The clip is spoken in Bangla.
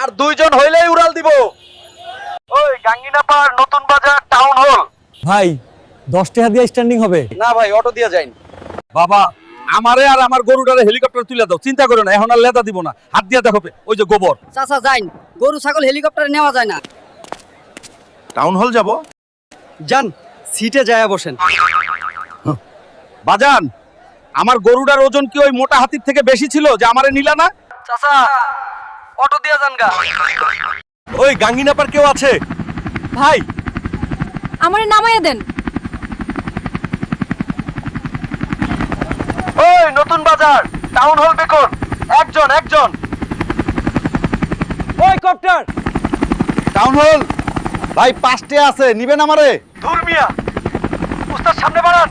আর দুইজন হইলেই উড়াল দিব। ওই গাঙ্গিনাপাড় নতুন বাজার টাউন হল। ভাই 10 টাকা দিয়ে স্ট্যান্ডিং হবে? না ভাই, অটো দিয়ে যাইন। বাবা আমারে আর আমার গরুটারে হেলিকপ্টার তুলে দাও, চিন্তা করো না, এখন আর লেদা দিব না, হাত দিয়ে দেখো ওই যে গোবর। চাচা যাইন, গরু ছাগল হেলিকপ্টারে নেওয়া যায় না। টাউন হল যাব? যান, সিটে যায় বসেন। বাজান, আমার গরুটার ওজন কি ওই মোটা হাতির থেকে বেশি ছিল যে আমারে নিলা না? চাচা অটো দিয়ে যান গা। ওই গাঙ্গিনাপার কেউ আছে ভাই? আমারে নামাইয়া দেন। ওই নতুন বাজার টাউন হল বেকন, একজন। ওই কপ্টার টাউন হল ভাই 5টে আছে, নিবেন আমারে? দূর মিয়া, উস্তাদ সামনে বাড়ান।